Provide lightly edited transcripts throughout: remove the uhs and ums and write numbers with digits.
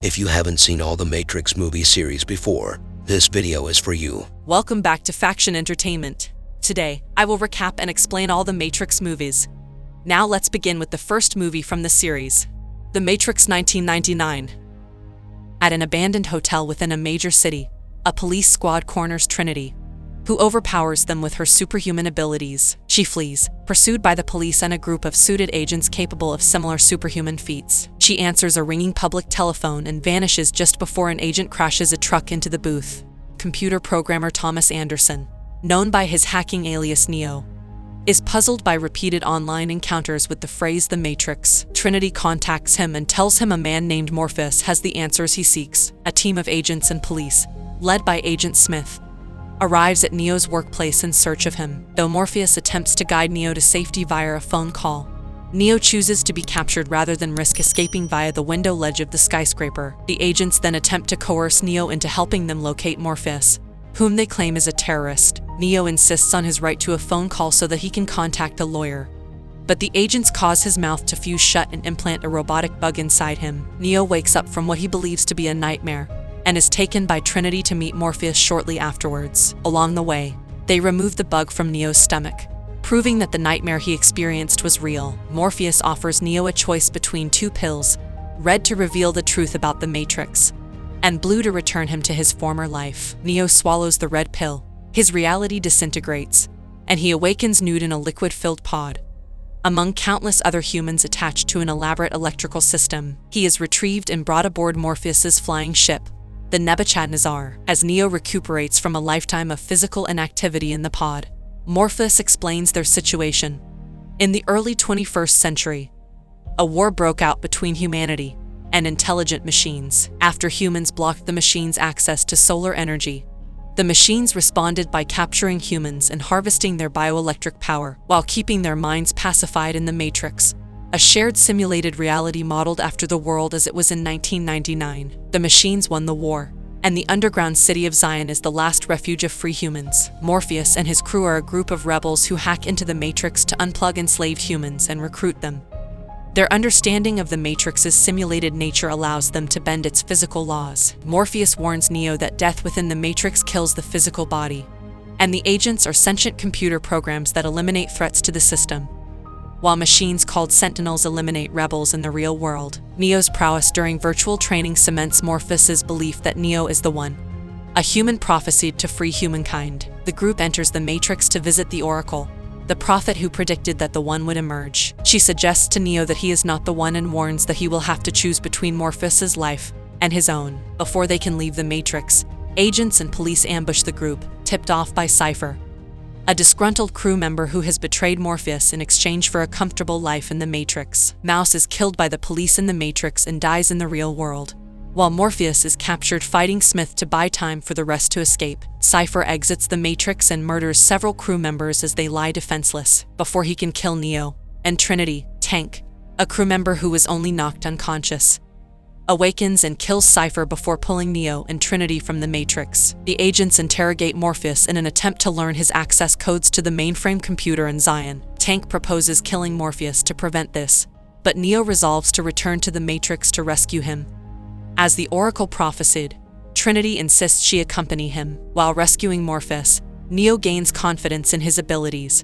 If you haven't seen all the Matrix movie series before, this video is for you. Welcome back to Faction Entertainment. Today, I will recap and explain all the Matrix movies. Now let's begin with the first movie from the series, The Matrix 1999. At an abandoned hotel within a major city, a police squad corners Trinity, who overpowers them with her superhuman abilities. She flees, pursued by the police and a group of suited agents capable of similar superhuman feats. She answers a ringing public telephone and vanishes just before an agent crashes a truck into the booth. Computer programmer Thomas Anderson, known by his hacking alias Neo, is puzzled by repeated online encounters with the phrase The Matrix. Trinity contacts him and tells him a man named Morpheus has the answers he seeks. A team of agents and police, led by Agent Smith, arrives at Neo's workplace in search of him. Though Morpheus attempts to guide Neo to safety via a phone call, Neo chooses to be captured rather than risk escaping via the window ledge of the skyscraper. The agents then attempt to coerce Neo into helping them locate Morpheus, whom they claim is a terrorist. Neo insists on his right to a phone call so that he can contact a lawyer, but the agents cause his mouth to fuse shut and implant a robotic bug inside him. Neo wakes up from what he believes to be a nightmare and is taken by Trinity to meet Morpheus shortly afterwards. Along the way, they remove the bug from Neo's stomach, proving that the nightmare he experienced was real. Morpheus offers Neo a choice between two pills, red to reveal the truth about the Matrix, and blue to return him to his former life. Neo swallows the red pill. His reality disintegrates, and he awakens nude in a liquid-filled pod, among countless other humans attached to an elaborate electrical system. He is retrieved and brought aboard Morpheus's flying ship, the Nebuchadnezzar. As Neo recuperates from a lifetime of physical inactivity in the pod, Morpheus explains their situation. In the early 21st century, a war broke out between humanity and intelligent machines. After humans blocked the machines' access to solar energy, the machines responded by capturing humans and harvesting their bioelectric power, while keeping their minds pacified in the Matrix, a shared simulated reality modeled after the world as it was in 1999. The machines won the war, and the underground city of Zion is the last refuge of free humans. Morpheus and his crew are a group of rebels who hack into the Matrix to unplug enslaved humans and recruit them. Their understanding of the Matrix's simulated nature allows them to bend its physical laws. Morpheus warns Neo that death within the Matrix kills the physical body, and the agents are sentient computer programs that eliminate threats to the system, while machines called Sentinels eliminate rebels in the real world. Neo's prowess during virtual training cements Morpheus's belief that Neo is the one, a human prophesied to free humankind. The group enters the Matrix to visit the Oracle, the prophet who predicted that the One would emerge. She suggests to Neo that he is not the one and warns that he will have to choose between Morpheus's life and his own. Before they can leave the Matrix, agents and police ambush the group, tipped off by Cypher, a disgruntled crew member who has betrayed Morpheus in exchange for a comfortable life in the Matrix. Mouse is killed by the police in the Matrix and dies in the real world, while Morpheus is captured fighting Smith to buy time for the rest to escape. Cypher exits the Matrix and murders several crew members as they lie defenseless, before he can kill Neo and Trinity. Tank, a crew member who was only knocked unconscious, awakens and kills Cypher before pulling Neo and Trinity from the Matrix. The agents interrogate Morpheus in an attempt to learn his access codes to the mainframe computer in Zion. Tank proposes killing Morpheus to prevent this, but Neo resolves to return to the Matrix to rescue him. As the Oracle prophesied, Trinity insists she accompany him. While rescuing Morpheus, Neo gains confidence in his abilities,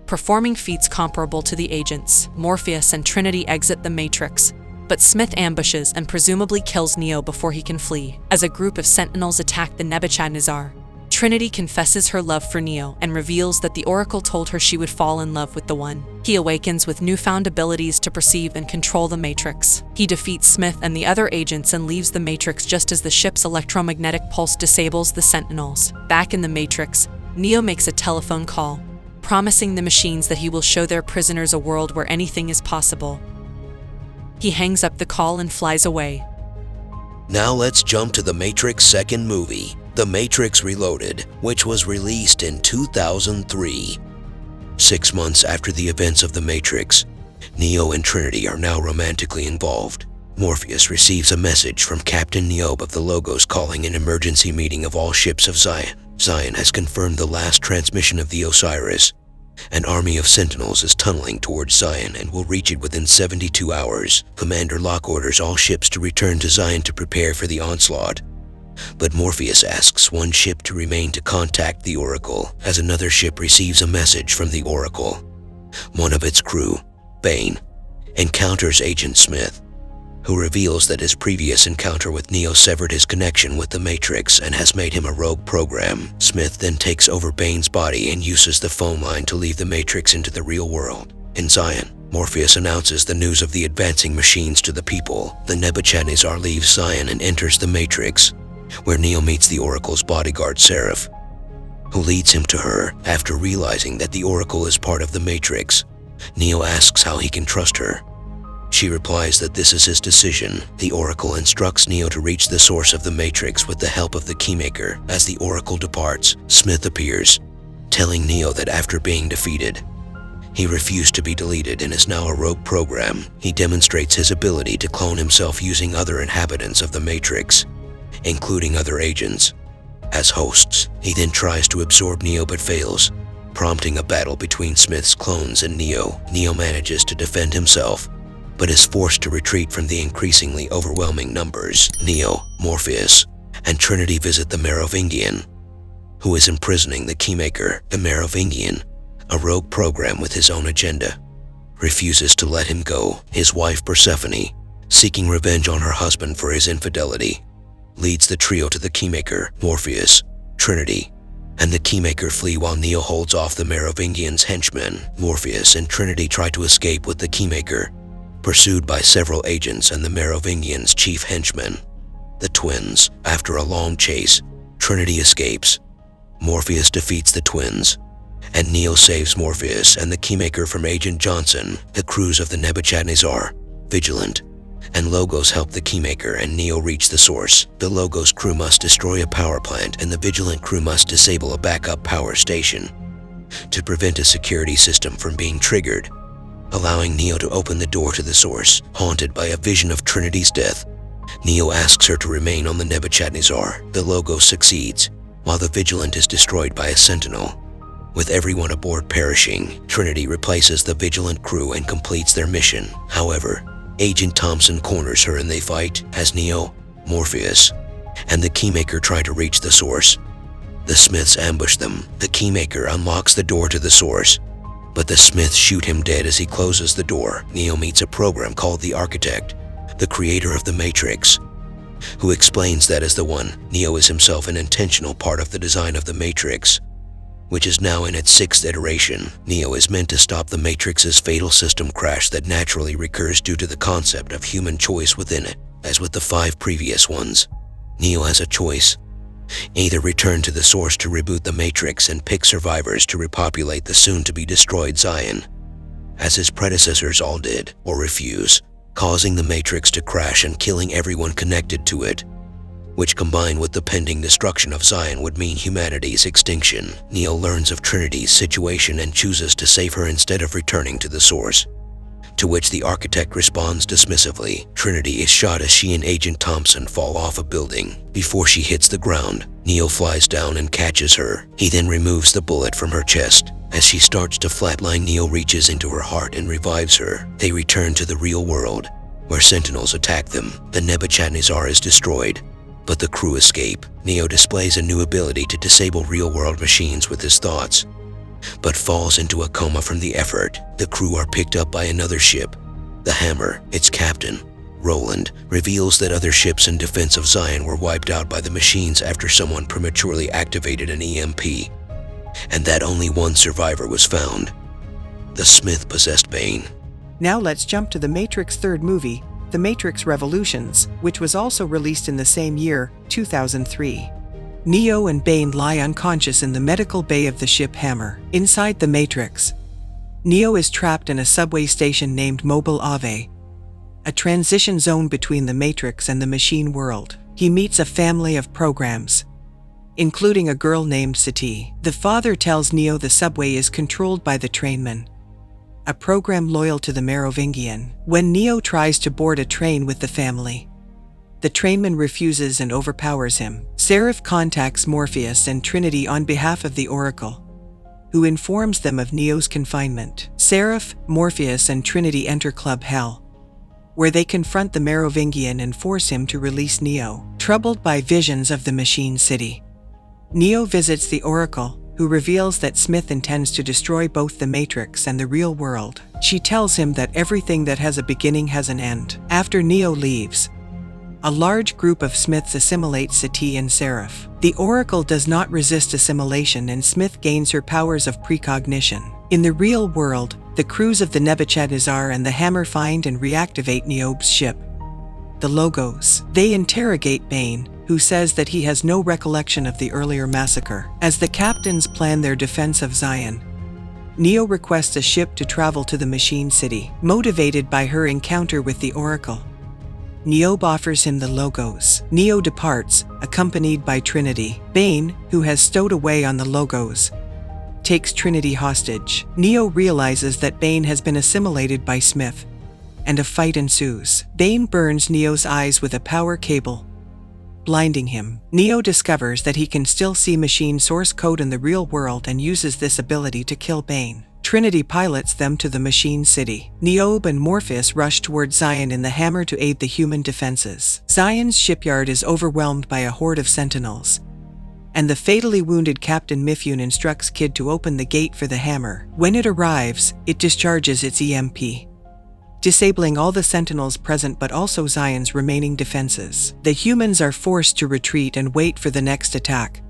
performing feats comparable to the agents. Morpheus and Trinity exit the Matrix, but Smith ambushes and presumably kills Neo before he can flee. As a group of Sentinels attack the Nebuchadnezzar, Trinity confesses her love for Neo and reveals that the Oracle told her she would fall in love with the One. He awakens with newfound abilities to perceive and control the Matrix. He defeats Smith and the other agents and leaves the Matrix just as the ship's electromagnetic pulse disables the Sentinels. Back in the Matrix, Neo makes a telephone call, promising the machines that he will show their prisoners a world where anything is possible. He hangs up the call and flies away. Now let's jump to the Matrix second movie, The Matrix Reloaded, which was released in 2003. 6 months after the events of The Matrix, Neo and Trinity are now romantically involved. Morpheus receives a message from Captain Niobe of the Logos calling an emergency meeting of all ships of Zion. Zion has confirmed the last transmission of the Osiris, An army of Sentinels is tunneling towards Zion and will reach it within 72 hours. Commander Locke orders all ships to return to Zion to prepare for the onslaught. But Morpheus asks one ship to remain to contact the Oracle, as another ship receives a message from the Oracle. One of its crew, Bane, encounters Agent Smith, who reveals that his previous encounter with Neo severed his connection with the Matrix and has made him a rogue program. Smith then takes over Bane's body and uses the phone line to leave the Matrix into the real world. In Zion, Morpheus announces the news of the advancing machines to the people. The Nebuchadnezzar leaves Zion and enters the Matrix, where Neo meets the Oracle's bodyguard Seraph, who leads him to her. After realizing that the Oracle is part of the Matrix, Neo asks how he can trust her. She replies that this is his decision. The Oracle instructs Neo to reach the source of the Matrix with the help of the Keymaker. As the Oracle departs, Smith appears, telling Neo that after being defeated, he refused to be deleted and is now a rogue program. He demonstrates his ability to clone himself using other inhabitants of the Matrix, including other agents, as hosts. He then tries to absorb Neo but fails, prompting a battle between Smith's clones and Neo. Neo manages to defend himself, but is forced to retreat from the increasingly overwhelming numbers. Neo, Morpheus, and Trinity visit the Merovingian, who is imprisoning the Keymaker. The Merovingian, a rogue program with his own agenda, refuses to let him go. His wife Persephone, seeking revenge on her husband for his infidelity, leads the trio to the Keymaker. Morpheus, Trinity, and the Keymaker flee while Neo holds off the Merovingian's henchmen. Morpheus and Trinity try to escape with the Keymaker, pursued by several agents and the Merovingian's chief henchmen, the twins. After a long chase, Trinity escapes. Morpheus defeats the twins, and Neo saves Morpheus and the Keymaker from Agent Johnson. The crews of the Nebuchadnezzar, Vigilant, and Logos help the Keymaker and Neo reach the source. The Logos crew must destroy a power plant and the Vigilant crew must disable a backup power station to prevent a security system from being triggered, allowing Neo to open the door to the source. Haunted by a vision of Trinity's death, Neo asks her to remain on the Nebuchadnezzar. The Logos succeeds, while the Vigilant is destroyed by a Sentinel. With everyone aboard perishing, Trinity replaces the Vigilant crew and completes their mission. However, Agent Thompson corners her and they fight as Neo, Morpheus, and the Keymaker try to reach the source. The Smiths ambush them. The Keymaker unlocks the door to the source, but the Smiths shoot him dead as he closes the door. Neo meets a program called the Architect, the creator of the Matrix, who explains that as the One, Neo is himself an intentional part of the design of the Matrix, which is now in its 6th iteration. Neo is meant to stop the Matrix's fatal system crash that naturally recurs due to the concept of human choice within it. As with the 5 previous ones, Neo has a choice: either return to the source to reboot the Matrix and pick survivors to repopulate the soon-to-be-destroyed Zion, as his predecessors all did, or refuse, causing the Matrix to crash and killing everyone connected to it, which combined with the pending destruction of Zion would mean humanity's extinction. Neo learns of Trinity's situation and chooses to save her instead of returning to the source, to which the Architect responds dismissively. Trinity is shot as she and Agent Thompson fall off a building. Before she hits the ground, Neo flies down and catches her. He then removes the bullet from her chest. As she starts to flatline, Neo reaches into her heart and revives her. They return to the real world, where Sentinels attack them. The Nebuchadnezzar is destroyed, but the crew escape. Neo displays a new ability to disable real-world machines with his thoughts, but falls into a coma from the effort. The crew are picked up by another ship, the Hammer. Its captain, Roland, reveals that other ships in defense of Zion were wiped out by the machines after someone prematurely activated an EMP, and that only one survivor was found: the Smith-possessed Bane. Now let's jump to the Matrix third movie, The Matrix Revolutions, which was also released in the same year, 2003. Neo and Bane lie unconscious in the medical bay of the ship Hammer. Inside the Matrix, Neo is trapped in a subway station named Mobile Ave, a transition zone between the Matrix and the machine world. He meets a family of programs, including a girl named Sati. The father tells Neo the subway is controlled by the Trainman, a program loyal to the Merovingian. When Neo tries to board a train with the family, the Trainman refuses and overpowers him. Seraph contacts Morpheus and Trinity on behalf of the Oracle, who informs them of Neo's confinement. Seraph, Morpheus, and Trinity enter Club Hell, where they confront the Merovingian and force him to release Neo. Troubled by visions of the Machine City, Neo visits the Oracle, who reveals that Smith intends to destroy both the Matrix and the real world. She tells him that everything that has a beginning has an end. After Neo leaves, a large group of Smiths assimilates Sati and Seraph. The Oracle does not resist assimilation, and Smith gains her powers of precognition. In the real world, the crews of the Nebuchadnezzar and the Hammer find and reactivate Neob's ship, the Logos. They interrogate Bane, who says that he has no recollection of the earlier massacre. As the captains plan their defense of Zion, Neo requests a ship to travel to the Machine City. Motivated by her encounter with the Oracle, Neo offers him the Logos. Neo departs, accompanied by Trinity. Bane, who has stowed away on the Logos, takes Trinity hostage. Neo realizes that Bane has been assimilated by Smith, and a fight ensues. Bane burns Neo's eyes with a power cable, blinding him. Neo discovers that he can still see machine source code in the real world and uses this ability to kill Bane. Trinity pilots them to the Machine City. Niobe and Morpheus rush toward Zion in the Hammer to aid the human defenses. Zion's shipyard is overwhelmed by a horde of sentinels, and the fatally wounded Captain Mifune instructs Kid to open the gate for the Hammer. When it arrives, it discharges its EMP, disabling all the sentinels present but also Zion's remaining defenses. The humans are forced to retreat and wait for the next attack,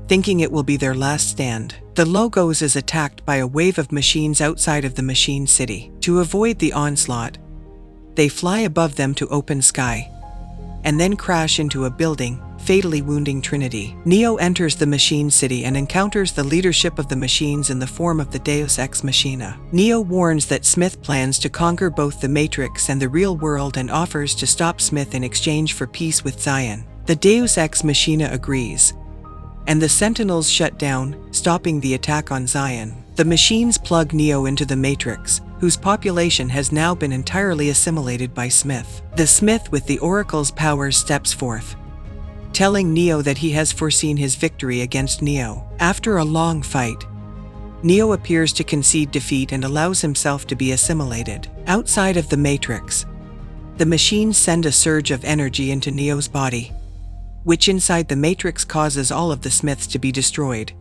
thinking it will be their last stand. The Logos is attacked by a wave of machines outside of the Machine City. To avoid the onslaught, they fly above them to open sky, and then crash into a building, fatally wounding Trinity. Neo enters the Machine City and encounters the leadership of the machines in the form of the Deus Ex Machina. Neo warns that Smith plans to conquer both the Matrix and the real world and offers to stop Smith in exchange for peace with Zion. The Deus Ex Machina agrees, and the Sentinels shut down, stopping the attack on Zion. The machines plug Neo into the Matrix, whose population has now been entirely assimilated by Smith. The Smith with the Oracle's powers steps forth, telling Neo that he has foreseen his victory against Neo. After a long fight, Neo appears to concede defeat and allows himself to be assimilated. Outside of the Matrix, the machines send a surge of energy into Neo's body, which inside the Matrix causes all of the Smiths to be destroyed,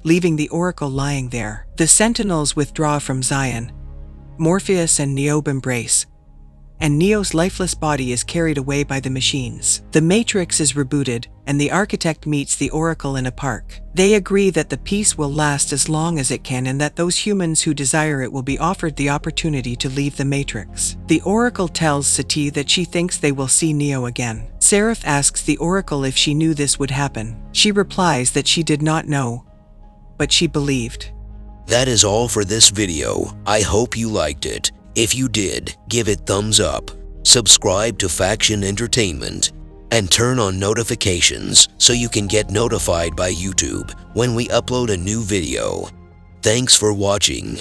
leaving the Oracle lying there. The Sentinels withdraw from Zion. Morpheus and Niobe embrace, and Neo's lifeless body is carried away by the machines. The Matrix is rebooted, and the Architect meets the Oracle in a park. They agree that the peace will last as long as it can and that those humans who desire it will be offered the opportunity to leave the Matrix. The Oracle tells Sati that she thinks they will see Neo again. Seraph asks the Oracle if she knew this would happen. She replies that she did not know, but she believed. That is all for this video. I hope you liked it. If you did, give it thumbs up, subscribe to Faction Entertainment, and turn on notifications so you can get notified by YouTube when we upload a new video. Thanks for watching.